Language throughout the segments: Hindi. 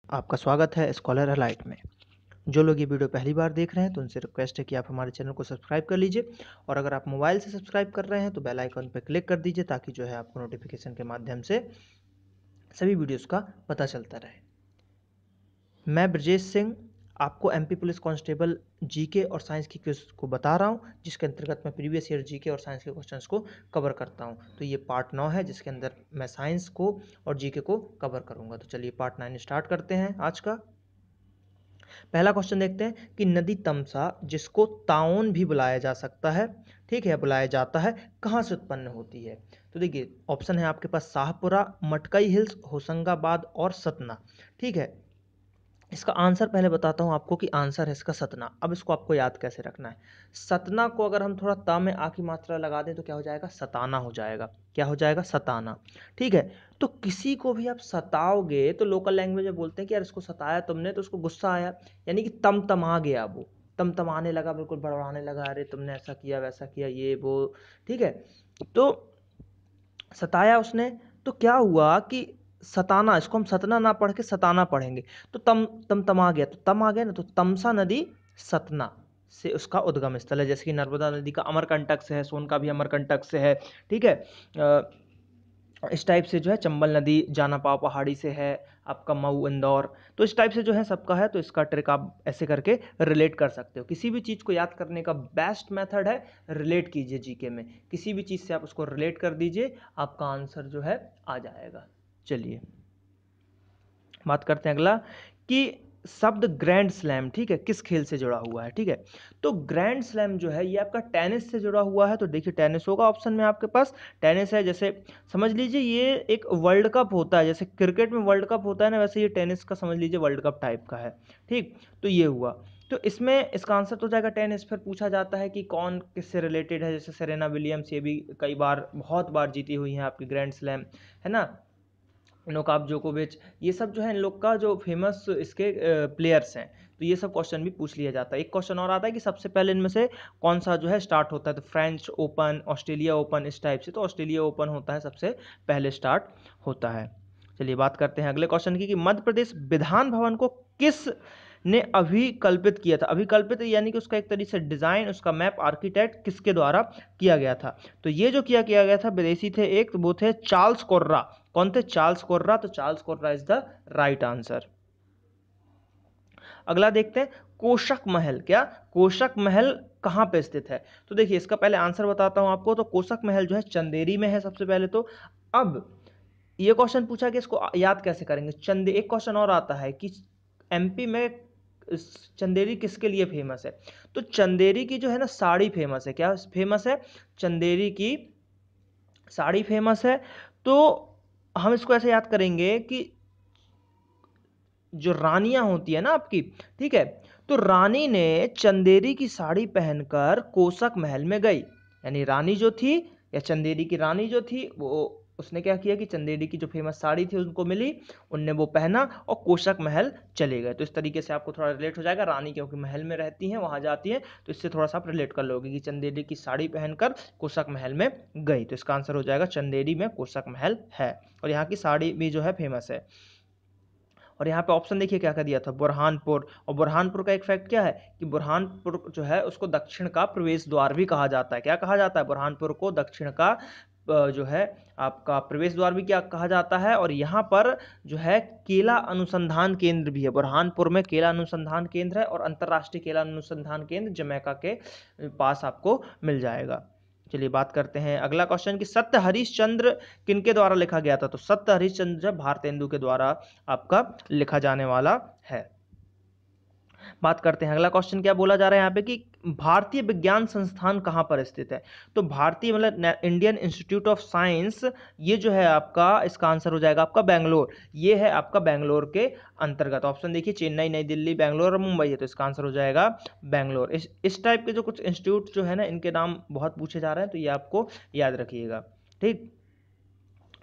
आपका स्वागत है स्कॉलर अलाइट में। जो लोग ये वीडियो पहली बार देख रहे हैं तो उनसे रिक्वेस्ट है कि आप हमारे चैनल को सब्सक्राइब कर लीजिए और अगर आप मोबाइल से सब्सक्राइब कर रहे हैं तो बेल आइकन पर क्लिक कर दीजिए ताकि जो है आपको नोटिफिकेशन के माध्यम से सभी वीडियोस का पता चलता रहे। मैं ब्रजेश सिंह आपको एमपी पुलिस कांस्टेबल जीके और साइंस की क्विज को बता रहा हूँ, जिसके अंतर्गत मैं प्रीवियस ईयर जीके और साइंस के क्वेश्चंस को कवर करता हूँ। तो ये पार्ट 9 है जिसके अंदर मैं साइंस को और जीके को कवर करूँगा। तो चलिए पार्ट 9 स्टार्ट करते हैं। आज का पहला क्वेश्चन देखते हैं कि नदी तमसा, जिसको ताउन भी बुलाया जा सकता है, ठीक है, बुलाया जाता है, कहाँ से उत्पन्न होती है? तो देखिए ऑप्शन है आपके पास शाहपुरा, मटकई हिल्स, होशंगाबाद और सतना। ठीक है, इसका आंसर पहले बताता हूँ आपको कि आंसर है इसका सतना। अब इसको आपको याद कैसे रखना है। सतना को अगर हम थोड़ा ता में आ की मात्रा लगा दें तो क्या हो जाएगा? सताना हो जाएगा। क्या हो जाएगा? सताना। ठीक है, तो किसी को भी आप सताओगे तो लोकल लैंग्वेज में बोलते हैं कि यार इसको सताया तुमने तो उसको गुस्सा आया, यानी कि तमतमा गया, वो तमतमाने लगा, बिल्कुल बड़बड़ाने लगा, अरे तुमने ऐसा किया वैसा किया ये वो। ठीक है, तो सताया उसने, तो क्या हुआ कि सताना, इसको हम सतना ना पढ़ के सताना पढ़ेंगे तो तम आ गया, तो तम आ गया ना, तो तमसा नदी सतना से उसका उद्गम स्थल है। जैसे कि नर्मदा नदी का अमरकंटक से है, सोन का भी अमरकंटक से है। ठीक है, इस टाइप से जो है चंबल नदी जाना पाव पहाड़ी से है, आपका मऊ इंदौर, तो इस टाइप से जो है सबका है। तो इसका ट्रिक आप ऐसे करके रिलेट कर सकते हो। किसी भी चीज़ को याद करने का बेस्ट मेथड है रिलेट कीजिए। जीके में किसी भी चीज़ से आप उसको रिलेट कर दीजिए, आपका आंसर जो है आ जाएगा। चलिए बात करते हैं अगला कि शब्द ग्रैंड स्लैम, ठीक है, किस खेल से जुड़ा हुआ है? ठीक है, तो ग्रैंड स्लैम जो है ये आपका टेनिस से जुड़ा हुआ है। तो देखिए टेनिस होगा ऑप्शन में आपके पास, टेनिस है। जैसे समझ लीजिए ये एक वर्ल्ड कप होता है, जैसे क्रिकेट में वर्ल्ड कप होता है ना, वैसे ये टेनिस का समझ लीजिए वर्ल्ड कप टाइप का है। ठीक, तो ये हुआ, तो इसमें इसका आंसर तो जाएगा टेनिस। फिर पूछा जाता है कि कौन किससे रिलेटेड है, जैसे सेरेना विलियम्स, ये भी कई बार बहुत बार जीती हुई हैं आपकी ग्रैंड स्लैम, है ना, नोकाप जोकोविच, ये सब जो है इन लोग का जो फेमस इसके प्लेयर्स हैं। तो ये सब क्वेश्चन भी पूछ लिया जाता है। एक क्वेश्चन और आता है कि सबसे पहले इनमें से कौन सा जो है स्टार्ट होता है, तो फ्रेंच ओपन, ऑस्ट्रेलिया ओपन, इस टाइप से। तो ऑस्ट्रेलिया ओपन होता है सबसे पहले स्टार्ट होता है। चलिए बात करते हैं अगले क्वेश्चन की कि मध्य प्रदेश विधान भवन को किस ने अभिकल्पित किया था? अभिकल्पित यानी कि उसका एक तरीके से डिजाइन, उसका मैप आर्किटेक्ट किसके द्वारा किया गया था? तो ये जो किया गया था विदेशी थे एक, तो वो थे चार्ल्स कोर्रा। कौन थे? चार्ल्स कोर्रा। तो Charles Korra is the right answer. अगला देखते हैं कोशक महल। क्या कोशक महल कहां पे स्थित है? तो देखिए इसका पहले आंसर बताता हूं आपको। तो कोशक महल जो है चंदेरी में है सबसे पहले तो। अब ये क्वेश्चन पूछा कि इसको याद कैसे करेंगे। एक क्वेश्चन और आता है कि एमपी में चंदेरी किसके लिए फेमस है? तो चंदेरी की जो है ना साड़ी फेमस है। क्या फेमस है? चंदेरी की साड़ी फेमस है। तो हम इसको ऐसे याद करेंगे कि जो रानियां होती है ना आपकी, ठीक है, तो रानी ने चंदेरी की साड़ी पहनकर कोसक महल में गई, यानी रानी जो थी या चंदेरी की रानी जो थी वो, उसने क्या किया कि चंदेरी की जो फेमस साड़ी थी उनको मिली, उनने वो पहना और कोशक महल चले गए। तो इस तरीके से आपको थोड़ा रिलेट हो जाएगा। रानी क्योंकि महल में रहती हैं, वहां जाती हैं, तो इससे थोड़ा सा आप रिलेट कर लोगे कि चंदेरी की साड़ी पहनकर कोशक महल में गई। तो इसका आंसर हो जाएगा चंदेरी में कोशक महल है, और यहाँ की साड़ी भी जो है फेमस है। और यहाँ पे ऑप्शन देखिए क्या क्या दिया था, बुरहानपुर। और बुरहानपुर का एक फैक्ट क्या है कि बुरहानपुर जो है उसको दक्षिण का प्रवेश द्वार भी कहा जाता है। क्या कहा जाता है? बुरहानपुर को दक्षिण का जो है आपका प्रवेश द्वार भी क्या कहा जाता है। और यहाँ पर जो है केला अनुसंधान केंद्र भी है। बुरहानपुर में केला अनुसंधान केंद्र है और अंतर्राष्ट्रीय केला अनुसंधान केंद्र जमैका के पास आपको मिल जाएगा। चलिए बात करते हैं अगला क्वेश्चन कि सत्य हरिश्चंद्र किनके द्वारा लिखा गया था? तो सत्य हरिश्चंद्र भारतेंदु के द्वारा आपका लिखा जाने वाला है। बात करते हैं अगला क्वेश्चन, क्या बोला जा रहा है यहाँ पे कि भारतीय विज्ञान संस्थान कहाँ पर स्थित है? तो भारतीय मतलब इंडियन इंस्टीट्यूट ऑफ साइंस, ये जो है आपका, इसका आंसर हो जाएगा आपका बेंगलोर। ये है आपका बेंगलोर के अंतर्गत। ऑप्शन देखिए चेन्नई, नई दिल्ली, बेंगलोर और मुंबई है, तो इसका आंसर हो जाएगा बेंगलोर। इस टाइप के जो कुछ इंस्टीट्यूट जो है ना, इनके नाम बहुत पूछे जा रहे हैं, तो ये आपको याद रखिएगा। ठीक,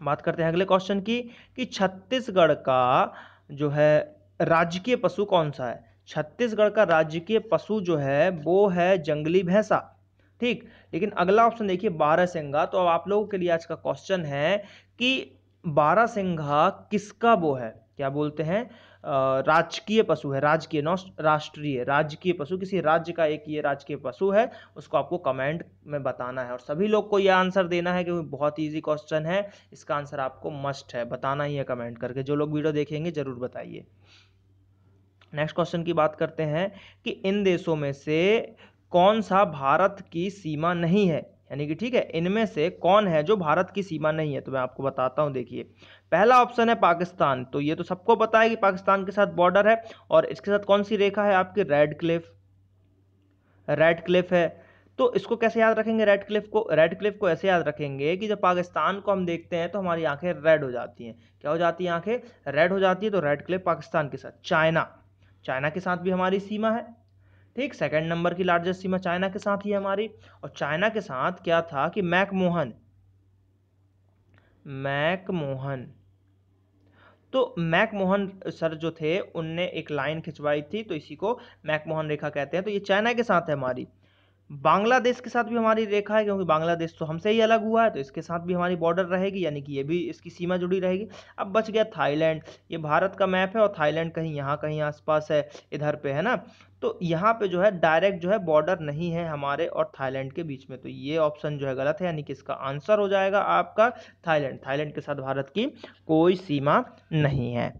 बात करते हैं अगले क्वेश्चन की कि छत्तीसगढ़ का जो है राजकीय पशु कौन सा है? छत्तीसगढ़ का राजकीय पशु जो है वो है जंगली भैंसा। ठीक, लेकिन अगला ऑप्शन देखिए बारहसिंगा। तो अब आप लोगों के लिए आज का क्वेश्चन है कि बारहसिंगा किसका वो है, क्या बोलते हैं, राजकीय पशु है, राजकीय नॉट राष्ट्रीय, राजकीय पशु, किसी राज्य का एक ये राजकीय पशु है, उसको आपको कमेंट में बताना है। और सभी लोग को ये आंसर देना है क्योंकि बहुत इजी क्वेश्चन है, इसका आंसर आपको मस्ट है, बताना ही है कमेंट करके। जो लोग वीडियो देखेंगे जरूर बताइए। नेक्स्ट क्वेश्चन की बात करते हैं कि इन देशों में से कौन सा भारत की सीमा नहीं है, यानी कि ठीक है, इनमें से कौन है जो भारत की सीमा नहीं है। तो मैं आपको बताता हूं, देखिए पहला ऑप्शन है पाकिस्तान, तो ये तो सबको पता है कि पाकिस्तान के साथ बॉर्डर है, और इसके साथ कौन सी रेखा है आपकी, रेड क्लिफ, रेड क्लिफ है। तो इसको कैसे याद रखेंगे, रेड क्लिफ को, रेड क्लिफ को ऐसे याद रखेंगे कि जब पाकिस्तान को हम देखते हैं तो हमारी आंखें रेड हो जाती हैं। क्या हो जाती है, आंखें रेड हो जाती है। तो रेड क्लिफ पाकिस्तान के साथ। चाइना, चाइना के साथ भी हमारी सीमा है, ठीक, सेकंड नंबर की लार्जेस्ट सीमा चाइना के साथ ही है हमारी। और चाइना के साथ क्या था कि मैकमोहन, मैकमोहन, तो मैकमोहन सर जो थे उनने एक लाइन खिंचवाई थी, तो इसी को मैकमोहन रेखा कहते हैं। तो ये चाइना के साथ है हमारी। बांग्लादेश के साथ भी हमारी रेखा है, क्योंकि बांग्लादेश तो हमसे ही अलग हुआ है, तो इसके साथ भी हमारी बॉर्डर रहेगी, यानी कि ये भी इसकी सीमा जुड़ी रहेगी। अब बच गया थाईलैंड, ये भारत का मैप है और थाईलैंड कहीं यहाँ कहीं आसपास है, इधर पे है ना। तो यहाँ पे जो है डायरेक्ट जो है बॉर्डर नहीं है हमारे और थाईलैंड के बीच में, तो ये ऑप्शन जो है गलत है, यानी कि इसका आंसर हो जाएगा आपका थाईलैंड। थाईलैंड के साथ भारत की कोई सीमा नहीं है।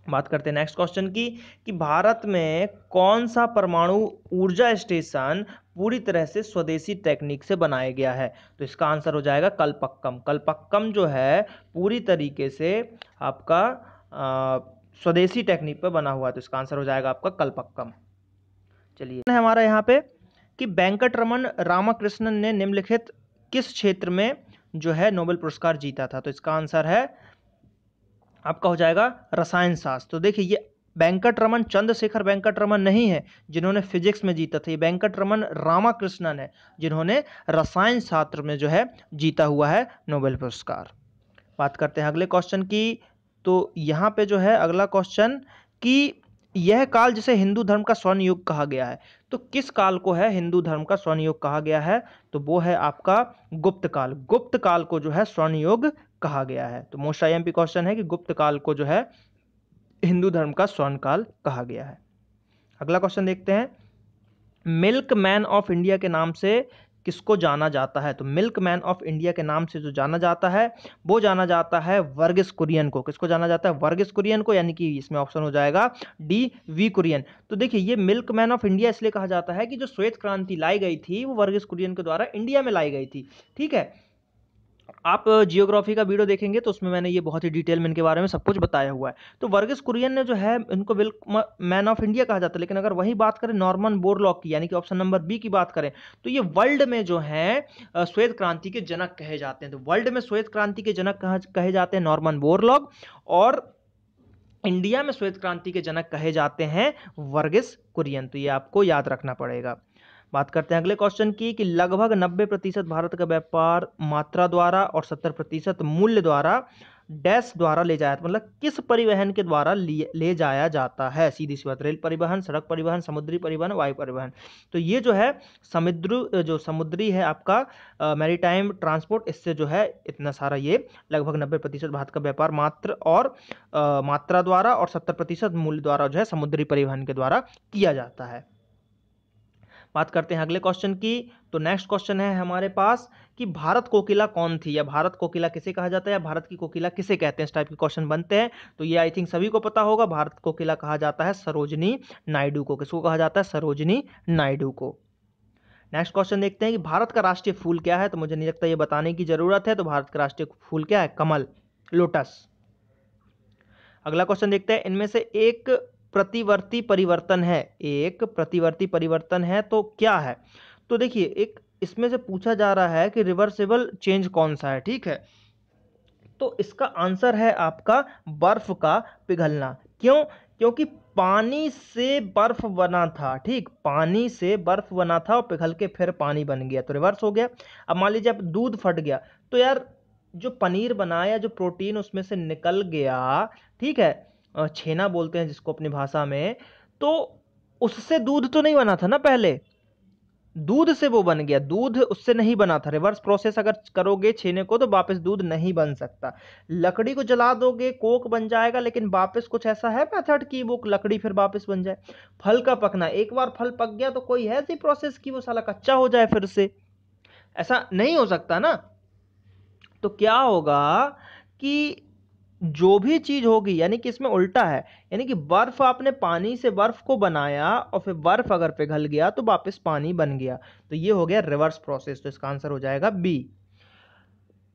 बात करते हैं नेक्स्ट क्वेश्चन की कि भारत में कौन सा परमाणु ऊर्जा स्टेशन पूरी तरह से स्वदेशी टेक्निक से बनाया गया है। तो इसका आंसर हो जाएगा कलपक्कम। कलपक्कम जो है पूरी तरीके से आपका स्वदेशी टेक्निक पर बना हुआ है, तो इसका आंसर हो जाएगा आपका कलपक्कम। चलिए हमारा यहाँ पे कि वेंकटरमन रामकृष्णन ने निम्नलिखित किस क्षेत्र में जो है नोबेल पुरस्कार जीता था। तो इसका आंसर है आपका हो जाएगा रसायन शास्त्र। तो देखिए ये वेंकटरमन चंद्रशेखर वेंकटरमन नहीं है जिन्होंने फिजिक्स में जीता था, ये वेंकटरमन रामकृष्णन है जिन्होंने रसायन शास्त्र में जो है जीता हुआ है नोबेल पुरस्कार। बात करते हैं अगले क्वेश्चन की। तो यहाँ पे जो है अगला क्वेश्चन कि यह काल जिसे हिंदू धर्म का स्वर्ण युग कहा गया है, तो किस काल को है हिंदू धर्म का स्वर्ण युग कहा गया है। तो वो है आपका गुप्त काल। गुप्त काल को जो है स्वर्ण युग कहा गया है। तो मोस्ट आईएमपी क्वेश्चन है कि गुप्त काल को जो है हिंदू धर्म का स्वर्ण काल कहा गया है। अगला क्वेश्चन देखते हैं, मिल्क मैन ऑफ इंडिया के नाम से किसको जाना जाता है। तो मिल्क मैन ऑफ इंडिया के नाम से जो जाना जाता है वो जाना जाता है वर्गीस कुरियन को। किसको जाना जाता है, वर्गीस कुरियन को, यानी कि इसमें ऑप्शन हो जाएगा डी, वी कुरियन। तो देखिए ये मिल्क मैन ऑफ इंडिया इसलिए कहा जाता है कि जो श्वेत क्रांति लाई गई थी वो वर्गीस कुरियन के द्वारा इंडिया में लाई गई थी, ठीक है। आप जियोग्राफी का वीडियो देखेंगे तो उसमें मैंने ये बहुत ही डिटेल में इनके बारे में सब कुछ बताया हुआ है। तो वर्गीस कुरियन ने जो है इनको मिल्क मैन ऑफ इंडिया कहा जाता है। लेकिन अगर वही बात करें नॉर्मन बोरलॉग की, यानी कि ऑप्शन नंबर बी की बात करें, तो ये वर्ल्ड में जो है श्वेत क्रांति के जनक कहे जाते हैं। तो वर्ल्ड में श्वेत क्रांति के जनक कहे जाते हैं नॉर्मन बोरलॉग, और इंडिया में श्वेत क्रांति के जनक कहे जाते हैं वर्गीस कुरियन। तो ये आपको याद रखना पड़ेगा। बात करते हैं अगले क्वेश्चन की कि लगभग 90% भारत का व्यापार मात्रा द्वारा और 70% मूल्य द्वारा डैश द्वारा ले जाया, मतलब किस परिवहन के द्वारा ले जाया जाता है। सीधी सी बात, रेल परिवहन, सड़क परिवहन, समुद्री परिवहन, वायु परिवहन। तो ये जो है समुद्री है आपका मैरीटाइम ट्रांसपोर्ट, इससे जो है इतना सारा ये लगभग 90% भारत का व्यापार मात्रा द्वारा और 70% मूल्य द्वारा जो है समुद्री परिवहन के द्वारा किया जाता है। बात करते हैं अगले क्वेश्चन की। तो नेक्स्ट क्वेश्चन है हमारे पास कि भारत कोकिला कौन थी, या भारत कोकिला किसे कहा जाता है, या भारत की कोकिला किसे कहते हैं, इस टाइप के क्वेश्चन बनते हैं। तो ये आई थिंक सभी को पता होगा, भारत कोकिला कहा जाता है सरोजिनी नायडू को। किसको कहा जाता है, सरोजिनी नायडू को। नेक्स्ट क्वेश्चन देखते हैं कि भारत का राष्ट्रीय फूल क्या है। तो मुझे नहीं लगता ये बताने की जरूरत है। तो भारत का राष्ट्रीय फूल क्या है, कमल, लोटस। अगला क्वेश्चन देखते हैं, इनमें से एक प्रतिवर्ती परिवर्तन है, एक प्रतिवर्ती परिवर्तन है तो क्या है। तो देखिए एक इसमें से पूछा जा रहा है कि रिवर्सिबल चेंज कौन सा है, ठीक है। तो इसका आंसर है आपका बर्फ का पिघलना। क्यों, क्योंकि पानी से बर्फ बना था, ठीक, पानी से बर्फ बना था और पिघल के फिर पानी बन गया, तो रिवर्स हो गया। अब मान लीजिए अब दूध फट गया, तो यार जो पनीर बना या जो प्रोटीन उसमें से निकल गया, ठीक है, छेना बोलते हैं जिसको अपनी भाषा में, तो उससे दूध तो नहीं बना था ना पहले, दूध से वो बन गया, दूध उससे नहीं बना था। रिवर्स प्रोसेस अगर करोगे छेने को तो वापस दूध नहीं बन सकता। लकड़ी को जला दोगे कोक बन जाएगा, लेकिन वापस कुछ ऐसा है मेथड कि वो लकड़ी फिर वापस बन जाए। फल का पकना, एक बार फल पक गया तो कोई है ऐसी प्रोसेस कि वो साला कच्चा हो जाए फिर से? ऐसा नहीं हो सकता ना। तो क्या होगा कि जो भी चीज होगी, यानी कि इसमें उल्टा है, यानी कि बर्फ, आपने पानी से बर्फ को बनाया और फिर बर्फ अगर पिघल गया तो वापस पानी बन गया। तो ये हो गया रिवर्स प्रोसेस। तो इसका आंसर हो जाएगा बी।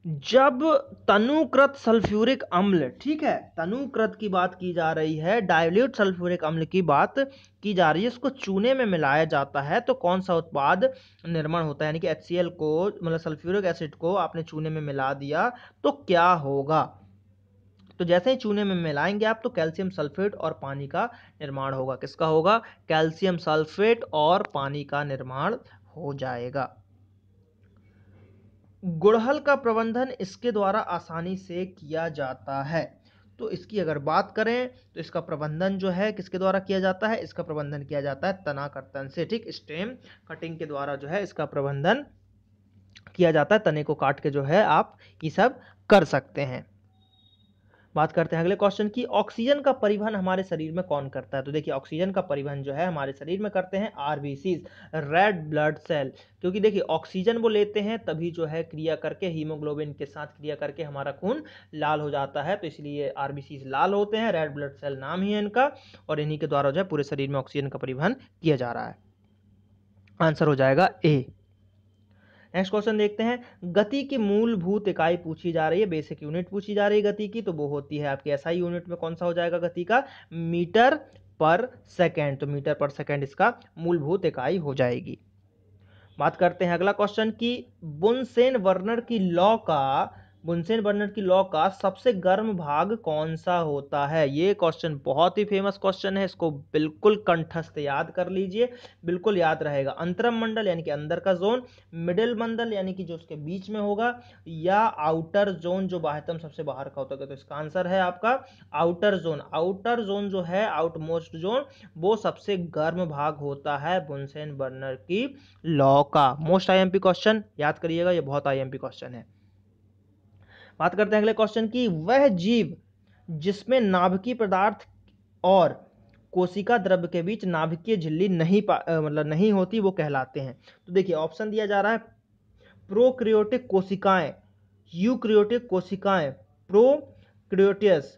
जब तनुकृत सल्फ्यूरिक अम्ल, ठीक है, तनुकृत की बात की जा रही है, डाइल्यूट सल्फ्यूरिक अम्ल की बात की जा रही है, इसको चूने में मिलाया जाता है तो कौन सा उत्पाद निर्माण होता है? यानी कि HCl को, मतलब सल्फ्यूरिक एसिड को आपने चूने में मिला दिया तो क्या होगा? तो जैसे ही चूने में मिलाएंगे आप तो कैल्शियम सल्फेट और पानी का निर्माण होगा। किसका होगा? कैल्शियम सल्फेट और पानी का निर्माण हो जाएगा। गुड़हल का प्रबंधन इसके द्वारा आसानी से किया जाता है। तो इसकी अगर बात करें तो इसका प्रबंधन जो है किसके द्वारा किया जाता है? इसका प्रबंधन किया जाता है तना कर्तन से, ठीक, स्टेम कटिंग के द्वारा जो है इसका प्रबंधन किया जाता है। तने को काट के जो है आप ये सब कर सकते हैं। बात करते हैं अगले क्वेश्चन की, ऑक्सीजन का परिवहन हमारे शरीर में कौन करता है? तो देखिए ऑक्सीजन का परिवहन जो है हमारे शरीर में करते हैं आरबीसीज, रेड ब्लड सेल। क्योंकि देखिए ऑक्सीजन वो लेते हैं तभी जो है क्रिया करके, हीमोग्लोबिन के साथ क्रिया करके हमारा खून लाल हो जाता है, तो इसलिए आरबीसीज लाल होते हैं, रेड ब्लड सेल नाम ही है इनका, और इन्हीं के द्वारा जो है पूरे शरीर में ऑक्सीजन का परिवहन किया जा रहा है। आंसर हो जाएगा ए। नेक्स्ट क्वेश्चन देखते हैं, गति की मूलभूत इकाई पूछी जा रही है, बेसिक यूनिट पूछी जा रही है गति की, तो वो होती है आपकी एसआई यूनिट में कौन सा हो जाएगा गति का? मीटर पर सेकेंड। तो मीटर पर सेकेंड इसका मूलभूत इकाई हो जाएगी। बात करते हैं अगला क्वेश्चन की, बुनसेन वर्नर की लॉ का, बुनसेन वर्नर की लॉ का सबसे गर्म भाग कौन सा होता है? ये क्वेश्चन बहुत ही फेमस क्वेश्चन है, इसको बिल्कुल कंठस्थ याद कर लीजिए, बिल्कुल याद रहेगा। अंतरम मंडल यानी कि अंदर का जोन, मिडिल मंडल यानी कि जो उसके बीच में होगा, या आउटर जोन जो बाह्यतम सबसे बाहर का होता है। तो इसका आंसर है आपका आउटर जोन। आउटर जोन जो है, आउट मोस्ट जोन, वो सबसे गर्म भाग होता है बुनसेन वर्नर की लॉ का। मोस्ट आईएमपी क्वेश्चन याद करिएगा, ये बहुत आईएमपी क्वेश्चन है। बात करते हैं अगले क्वेश्चन की, वह जीव जिसमें नाभिकीय पदार्थ और कोशिका द्रव्य के बीच नाभिकीय झिल्ली नहीं मतलब नहीं होती, वो कहलाते हैं। तो देखिए ऑप्शन दिया जा रहा है, प्रोक्रियोटिक कोशिकाएं, यूक्रियोटिक कोशिकाएं, प्रोक्रियोटियस,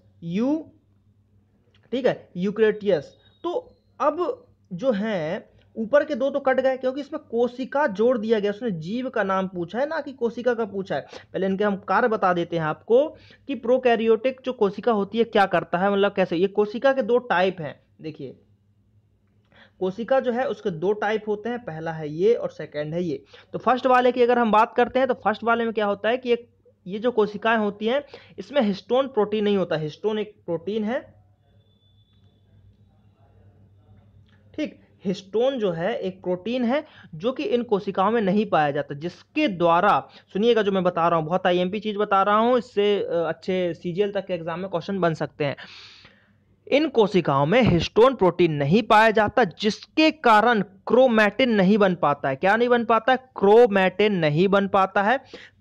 ठीक है, यूक्रेटियस। तो अब जो है ऊपर के दो तो कट गए क्योंकि इसमें कोशिका जोड़ दिया गया, उसने जीव का नाम पूछा है ना कि कोशिका का पूछा है। पहले इनके हम कार्य बता देते हैं आपको कि प्रोकैरियोटिक जो कोशिका होती है क्या करता है, मतलब कैसे। ये कोशिका के दो टाइप हैं, देखिए कोशिका जो है उसके दो टाइप होते हैं, पहला है ये और सेकंड है ये। तो फर्स्ट वाले की अगर हम बात करते हैं तो फर्स्ट वाले में क्या होता है कि ये जो कोशिकाएं होती हैं इसमें हिस्टोन प्रोटीन नहीं होता। हिस्टोन एक प्रोटीन है, ठीक, हिस्टोन जो है एक प्रोटीन है जो कि इन कोशिकाओं में नहीं पाया जाता, जिसके द्वारा, सुनिएगा जो मैं बता रहा हूं बहुत आईएमपी चीज बता रहा हूं, इससे अच्छे सीजीएल तक के एग्जाम में क्वेश्चन बन सकते हैं। इन कोशिकाओं में हिस्टोन प्रोटीन नहीं पाया जाता, जिसके कारण क्रोमैटिन नहीं बन पाता है। क्या नहीं बन पाता है? क्रोमैटिन नहीं बन पाता है।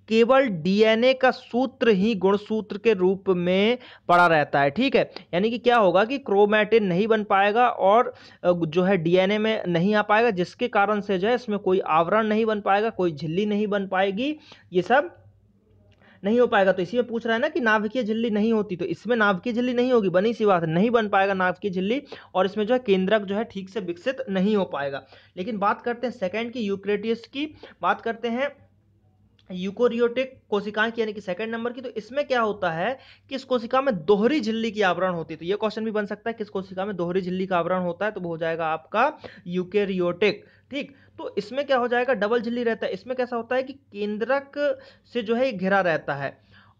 केवल डीएनए का सूत्र ही गुणसूत्र के रूप में पड़ा रहता है, ठीक है। यानी कि क्या होगा कि क्रोमैटिन नहीं बन पाएगा और जो है डीएनए में नहीं आ पाएगा, जिसके कारण से जो है इसमें कोई आवरण नहीं बन पाएगा, कोई झिल्ली नहीं बन पाएगी, ये सब नहीं हो पाएगा। तो इसी में पूछ रहा है ना कि नाभिकीय झिल्ली नहीं होती, तो इसमें नाभिकीय झिल्ली नहीं होगी, बनी सी बात है, नहीं बन पाएगा नाभिकीय झिल्ली, और इसमें जो है केंद्रक जो है ठीक से विकसित नहीं हो पाएगा। लेकिन बात करते हैं सेकंड की, यूक्रेटियस की बात करते हैं, यूकोरियोटिक कोशिकाएं की, यानी कि सेकंड नंबर की। तो इसमें क्या होता है कि इस कोशिका में दोहरी झिल्ली की आवरण होती है। तो ये क्वेश्चन भी बन सकता है कि इस कोशिका में दोहरी झिल्ली का आवरण होता है, तो वो हो जाएगा आपका यूकेरियोटिक, ठीक। तो इसमें क्या हो जाएगा, डबल झिल्ली रहता है। इसमें कैसा होता है कि केंद्रक से जो है घिरा रहता है,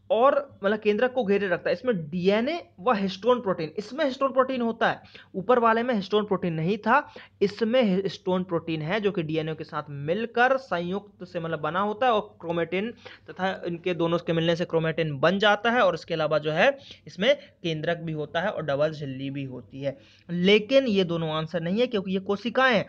और मतलब केंद्रक को घेरे रखता है। इसमें डीएनए व हिस्टोन प्रोटीन, इसमें हिस्टोन प्रोटीन होता है, ऊपर वाले में हिस्टोन प्रोटीन नहीं था, इसमें हिस्टोन प्रोटीन है जो कि डीएनए के साथ मिलकर संयुक्त से मतलब बना होता है, और क्रोमेटिन तथा इनके दोनों के मिलने से क्रोमेटिन बन जाता है, और इसके अलावा जो है इसमें केंद्रक भी होता है और डबल झिल्ली भी होती है। लेकिन ये दोनों आंसर नहीं है, क्योंकि ये कोशिकाएं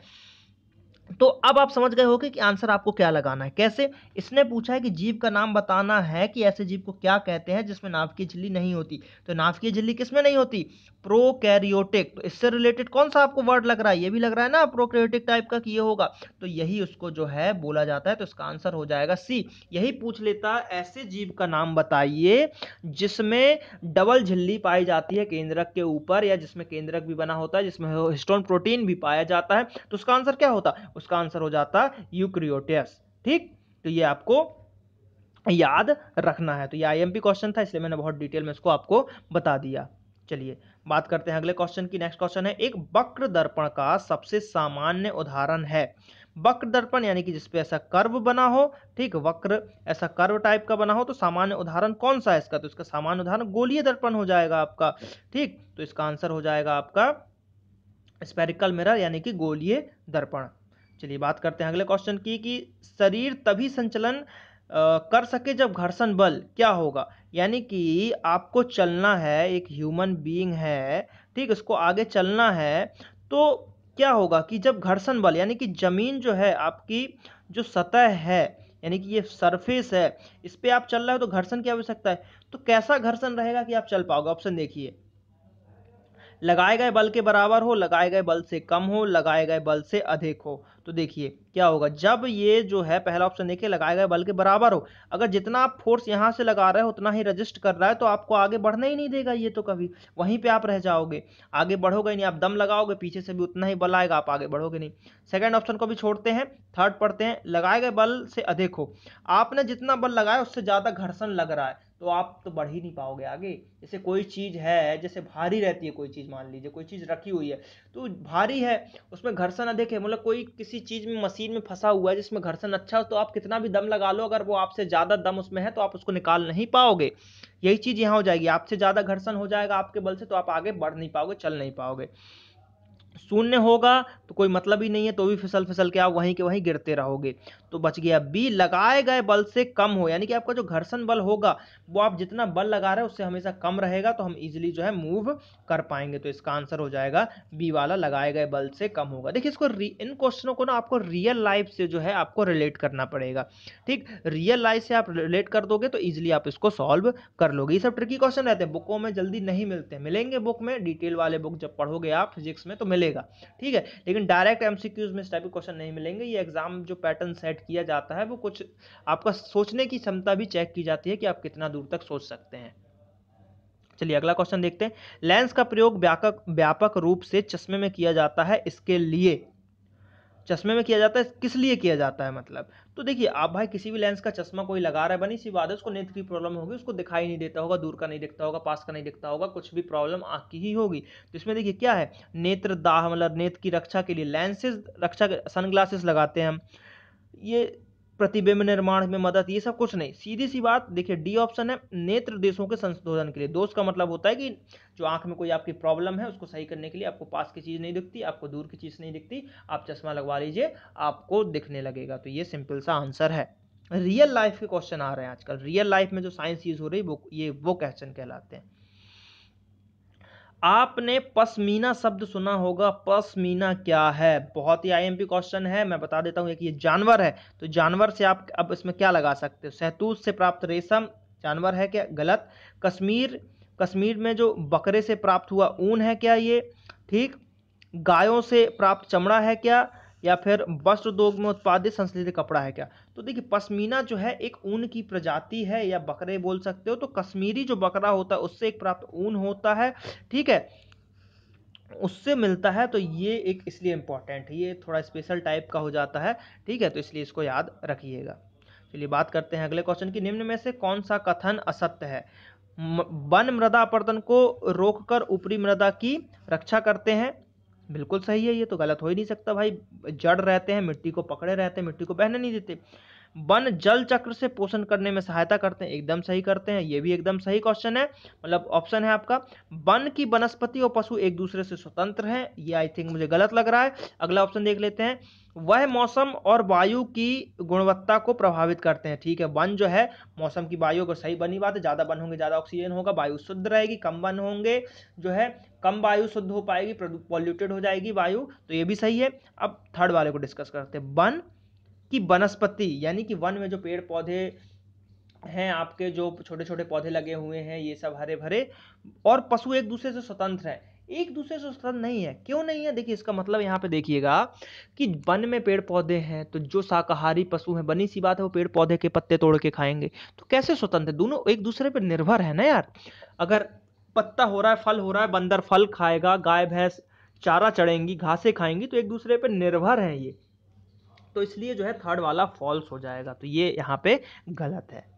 तो अब आप समझ गए होगे कि आंसर आपको क्या लगाना है। कैसे? इसने पूछा है कि जीव का नाम बताना है कि ऐसे जीव को क्या कहते हैं जिसमें नाभिकीय झिल्ली नहीं होती। तो नाभिकीय झिल्ली किसमें नहीं होती? प्रोकैरियोटिक। तो इससे रिलेटेड कौन सा आपको वर्ड लग रहा है? ये भी लग रहा है ना प्रोकैरियोटिक टाइप का कि ये होगा, तो यही उसको जो है बोला जाता है। तो इसका आंसर हो जाएगा सी। यही पूछ लेता ऐसे जीव का नाम बताइए जिसमें डबल झिल्ली पाई जाती है केंद्रक के ऊपर, या जिसमें केंद्रक भी बना होता है, जिसमें हिस्टोन प्रोटीन भी पाया जाता है। तो उसका आंसर क्या होता? उसका आंसर हो जाता यूक्रियोटियस। ठीक, तो ये आपको याद रखना है। तो ये आईएमपी क्वेश्चन था, इसलिए मैंने बहुत डिटेल में इसको आपको बता दिया। चलिए बात करते हैं अगले क्वेश्चन की। नेक्स्ट क्वेश्चन है, एक वक्र दर्पण का सबसे सामान्य उदाहरण है। वक्र दर्पण यानी कि जिसपे ऐसा कर्व बना हो, ठीक, वक्र ऐसा कर्व टाइप का बना हो, तो सामान्य उदाहरण कौन सा है इसका? तो इसका सामान्य उदाहरण गोलीय दर्पण हो जाएगा आपका। ठीक, तो इसका आंसर हो जाएगा आपका स्फेरिकल मिरर यानी कि गोलीय दर्पण। चलिए बात करते हैं अगले क्वेश्चन की कि शरीर तभी संचलन कर सके जब घर्षण बल क्या होगा। यानी कि आपको चलना है, एक ह्यूमन बीइंग है, ठीक, इसको आगे चलना है, तो क्या होगा कि जब घर्षण बल यानी कि जमीन जो है आपकी जो सतह है, यानी कि ये सरफेस है, इस पे आप चल रहे हो तो घर्षण की आवश्यकता है। तो कैसा घर्षण रहेगा कि आप चल पाओगे? ऑप्शन देखिए, लगाए गए बल के बराबर हो, लगाए गए बल से कम हो, लगाए गए बल से अधिक हो। तो देखिए क्या होगा, जब ये जो है पहला ऑप्शन देखिए लगाए गए बल के बराबर हो, अगर जितना आप फोर्स यहां से लगा रहे हो उतना ही रजिस्ट कर रहा है, तो आपको आगे बढ़ना ही नहीं देगा ये, तो कभी वहीं पे आप रह जाओगे, आगे बढ़ोगे ही नहीं। आप दम लगाओगे पीछे से भी उतना ही बल आएगा, आप आगे बढ़ोगे नहीं। सेकंड ऑप्शन को भी छोड़ते हैं, थर्ड पढ़ते हैं, लगाए गए बल से अधिक हो, आपने जितना बल लगाया उससे ज्यादा घर्षण लग रहा है, तो आप तो बढ़ ही नहीं पाओगे आगे। जैसे कोई चीज है, जैसे भारी रहती है कोई चीज, मान लीजिए कोई चीज रखी हुई है तो भारी है, उसमें घर्षण अधिक है, मतलब कोई किसी चीज में मशीन में फंसा हुआ है जिसमें घर्षण अच्छा हो, तो आप कितना भी दम लगा लो, अगर वो आपसे ज्यादा दम उसमें है तो आप उसको निकाल नहीं पाओगे। यही चीज यहाँ हो जाएगी, आपसे ज्यादा घर्षण हो जाएगा आपके बल से, तो आप आगे बढ़ नहीं पाओगे, चल नहीं पाओगे। शून्य होगा तो कोई मतलब ही नहीं है, तो भी फिसल फिसल के आप वहीं के वहीं गिरते रहोगे। तो बच गया बी, लगाए गए बल से कम हो, यानी कि आपका जो घर्षण बल होगा वो आप जितना बल लगा रहे हो उससे हमेशा कम रहेगा, तो हम इजीली जो है मूव कर पाएंगे। तो इसका आंसर हो जाएगा बी वाला, लगाए गए बल से कम होगा। देखिए इसको इन क्वेश्चनों को ना आपको रियल लाइफ से जो है आपको रिलेट करना पड़ेगा। ठीक, रियल लाइफ से आप रिलेट कर दोगे तो इजिली आप इसको सॉल्व कर लोगे। ये सब ट्रिकी क्वेश्चन रहते हैं, बुकों में जल्दी नहीं मिलते, मिलेंगे बुक में, डिटेल वाले बुक जब पढ़ोगे आप फिजिक्स में तो मिलेगा, ठीक है, लेकिन डायरेक्ट एमसीक्यूज में इस टाइप के क्वेश्चन नहीं मिलेंगे। ये एग्जाम जो पैटर्न सेट किया जाता है वो कुछ आपका सोचने की क्षमता भी चेक की जाती है कि आप कितना दूर तक सोच सकते हैं। चलिए अगला क्वेश्चन देखते हैं, लेंस का प्रयोग व्यापक रूप से चश्मे में किया जाता है, इसके लिए चश्मे में किया जाता है, किस लिए किया जाता है मतलब? तो देखिए आप भाई किसी भी लेंस का चश्मा कोई लगा रहा है, बनी सी बात है उसको नेत्र की प्रॉब्लम होगी, उसको दिखाई नहीं देता होगा, दूर का नहीं दिखता होगा, पास का नहीं दिखता होगा, कुछ भी प्रॉब्लम आँख की ही होगी। तो इसमें देखिए क्या है, नेत्र दाह मतलब नेत्र की रक्षा के लिए लेंसेज रक्षा सनग्लासेस लगाते हैं हम, ये प्रतिबिंब निर्माण में मदद, ये सब कुछ नहीं। सीधी सी बात देखिए, डी ऑप्शन है नेत्र दोषों के संशोधन के लिए। दोष का मतलब होता है कि जो आंख में कोई आपकी प्रॉब्लम है उसको सही करने के लिए आपको पास की चीज नहीं दिखती, आपको दूर की चीज नहीं दिखती, आप चश्मा लगवा लीजिए आपको दिखने लगेगा। तो ये सिंपल सा आंसर है। रियल लाइफ के क्वेश्चन आ रहे हैं आजकल, रियल लाइफ में जो साइंस यूज हो रही है वो क्वेश्चन कहलाते हैं। आपने पश्मीना शब्द सुना होगा, पश्मीना क्या है? बहुत ही आईएमपी क्वेश्चन है, मैं बता देता हूं। एक ये जानवर है, तो जानवर से आप अब इसमें क्या लगा सकते हो? शहतूत से प्राप्त रेशम जानवर है क्या? गलत। कश्मीर, कश्मीर में जो बकरे से प्राप्त हुआ ऊन है क्या ये? ठीक। गायों से प्राप्त चमड़ा है क्या? या फिर वस्त्र उद्योग में उत्पादित संश्लेषित कपड़ा है क्या? तो देखिए पश्मीना जो है एक ऊन की प्रजाति है, या बकरे बोल सकते हो। तो कश्मीरी जो बकरा होता है उससे एक प्राप्त ऊन होता है, ठीक है, उससे मिलता है। तो ये एक इसलिए इंपॉर्टेंट है, ये थोड़ा स्पेशल टाइप का हो जाता है, ठीक है, तो इसलिए इसको याद रखिएगा। चलिए बात करते हैं अगले क्वेश्चन की, निम्न में से कौन सा कथन असत्य है? वन मृदा अपरदन को रोककर ऊपरी मृदा की रक्षा करते हैं, बिल्कुल सही है, ये तो गलत हो ही नहीं सकता भाई, जड़ रहते हैं, मिट्टी को पकड़े रहते हैं, मिट्टी को बहने नहीं देते। वन जल चक्र से पोषण करने में सहायता करते हैं, एकदम सही करते हैं, ये भी एकदम सही क्वेश्चन है, मतलब ऑप्शन है आपका। वन की वनस्पति और पशु एक दूसरे से स्वतंत्र हैं, ये आई थिंक मुझे गलत लग रहा है। अगला ऑप्शन देख लेते हैं, वह मौसम और वायु की गुणवत्ता को प्रभावित करते हैं। ठीक है, वन जो है मौसम की वायु को, सही बनी बात है, ज्यादा वन होंगे ज्यादा ऑक्सीजन होगा, वायु शुद्ध रहेगी, कम वन होंगे जो है कम वायु शुद्ध हो पाएगी, पॉल्यूटेड हो जाएगी वायु, तो ये भी सही है। अब थर्ड वाले को डिस्कस करते हैं, वन की वनस्पति यानी कि वन में जो पेड़ पौधे हैं आपके, जो छोटे छोटे पौधे लगे हुए हैं ये सब हरे भरे, और पशु एक दूसरे से स्वतंत्र है। एक दूसरे से स्वतंत्र नहीं है, क्यों नहीं है? देखिए इसका मतलब यहाँ पे देखिएगा कि वन में पेड़ पौधे हैं तो जो शाकाहारी पशु हैं, बनी सी बात है वो पेड़ पौधे के पत्ते तोड़ के खाएंगे, तो कैसे स्वतंत्र है? दोनों एक दूसरे पर निर्भर है ना यार। अगर पत्ता हो रहा है, फल हो रहा है, बंदर फल खाएगा, गाय भैंस चारा चढ़ेंगी, घासें खाएंगी, तो एक दूसरे पर निर्भर है ये, तो इसलिए जो है थर्ड वाला फॉल्स हो जाएगा, तो ये यहाँ पे गलत है।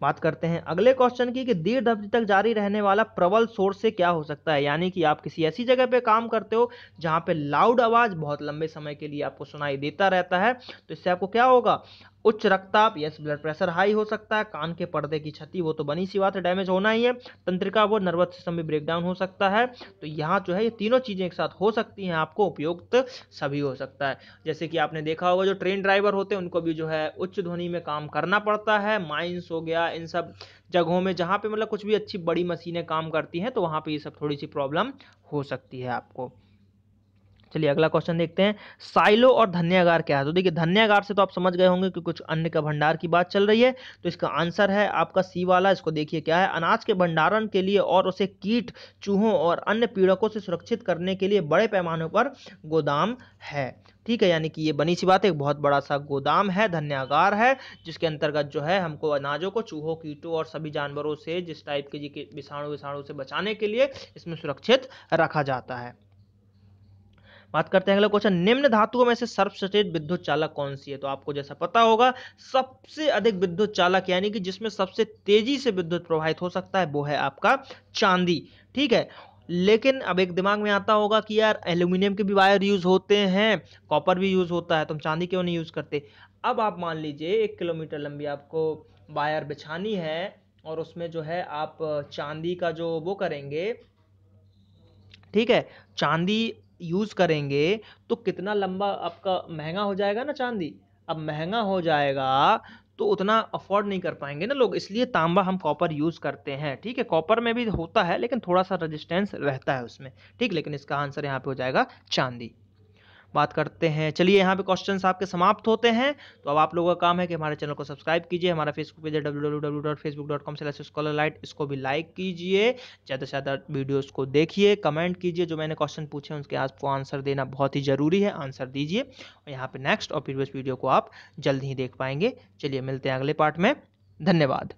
बात करते हैं अगले क्वेश्चन की कि दीर्घ अवधि तक जारी रहने वाला प्रबल शोर से क्या हो सकता है, यानी कि आप किसी ऐसी जगह पे काम करते हो जहां पे लाउड आवाज बहुत लंबे समय के लिए आपको सुनाई देता रहता है, तो इससे आपको क्या होगा? उच्च रक्तचाप, यस ब्लड प्रेशर हाई हो सकता है, कान के पर्दे की क्षति, वो तो बनी सी बात है, डैमेज होना ही है, तंत्रिका बोर्ड, नर्वस सिस्टम में ब्रेकडाउन हो सकता है, तो यहाँ जो है ये तीनों चीजें एक साथ हो सकती हैं, आपको उपयुक्त सभी हो सकता है। जैसे कि आपने देखा होगा जो ट्रेन ड्राइवर होते हैं उनको भी जो है उच्च ध्वनि में काम करना पड़ता है, माइंस हो गया, इन सब जगहों में जहाँ पे मतलब कुछ भी अच्छी बड़ी मशीनें काम करती हैं, तो वहाँ पे ये सब थोड़ी सी प्रॉब्लम हो सकती है आपको। चलिए अगला क्वेश्चन देखते हैं, साइलो और धन्यागार क्या है? तो देखिए धन्यागार से तो आप समझ गए होंगे कि कुछ अन्न का भंडार की बात चल रही है, तो इसका आंसर है आपका सी वाला। इसको देखिए क्या है, अनाज के भंडारण के लिए और उसे कीट, चूहों और अन्य पीड़कों से सुरक्षित करने के लिए बड़े पैमाने पर गोदाम है। ठीक है, यानी कि ये बनी सी बात है, एक बहुत बड़ा सा गोदाम है, धन्यागार है, जिसके अंतर्गत जो है हमको अनाजों को चूहों, कीटों और सभी जानवरों से, जिस टाइप के जी विषाणु विषाणु से बचाने के लिए इसमें सुरक्षित रखा जाता है। बात करते हैं अगला क्वेश्चन, निम्न धातुओं में से सर्वश्रेष्ठ विद्युत चालक कौन सी है? तो आपको जैसा पता होगा सबसे अधिक विद्युत चालक यानी कि जिसमें सबसे तेजी से विद्युत प्रवाहित हो सकता है वो है आपका चांदी। ठीक है, लेकिन अब एक दिमाग में आता होगा कि यार एल्यूमिनियम के भी वायर यूज होते हैं, कॉपर भी यूज होता है, तुम चांदी क्यों नहीं यूज करते? अब आप मान लीजिए 1 किलोमीटर लंबी आपको वायर बिछानी है और उसमें जो है आप चांदी का जो वो करेंगे, ठीक है, चांदी यूज करेंगे, तो कितना लंबा आपका महंगा हो जाएगा ना चांदी। अब महंगा हो जाएगा तो उतना अफोर्ड नहीं कर पाएंगे ना लोग, इसलिए तांबा हम कॉपर यूज करते हैं। ठीक है, कॉपर में भी होता है लेकिन थोड़ा सा रेजिस्टेंस रहता है उसमें। ठीक, लेकिन इसका आंसर यहाँ पे हो जाएगा चांदी। बात करते हैं, चलिए यहाँ पे क्वेश्चंस आपके समाप्त होते हैं, तो अब आप लोगों का काम है कि हमारे चैनल को सब्सक्राइब कीजिए, हमारा फेसबुक पेज है www.facebook.com/scholarlight, इसको भी लाइक कीजिए, ज़्यादा से ज़्यादा वीडियोस को देखिए, कमेंट कीजिए, जो मैंने क्वेश्चन पूछे उसके आपको आंसर देना बहुत ही ज़रूरी है, आंसर दीजिए, और यहाँ पे नेक्स्ट और प्रीवियस वीडियो को आप जल्द ही देख पाएंगे। चलिए मिलते हैं अगले पार्ट में, धन्यवाद।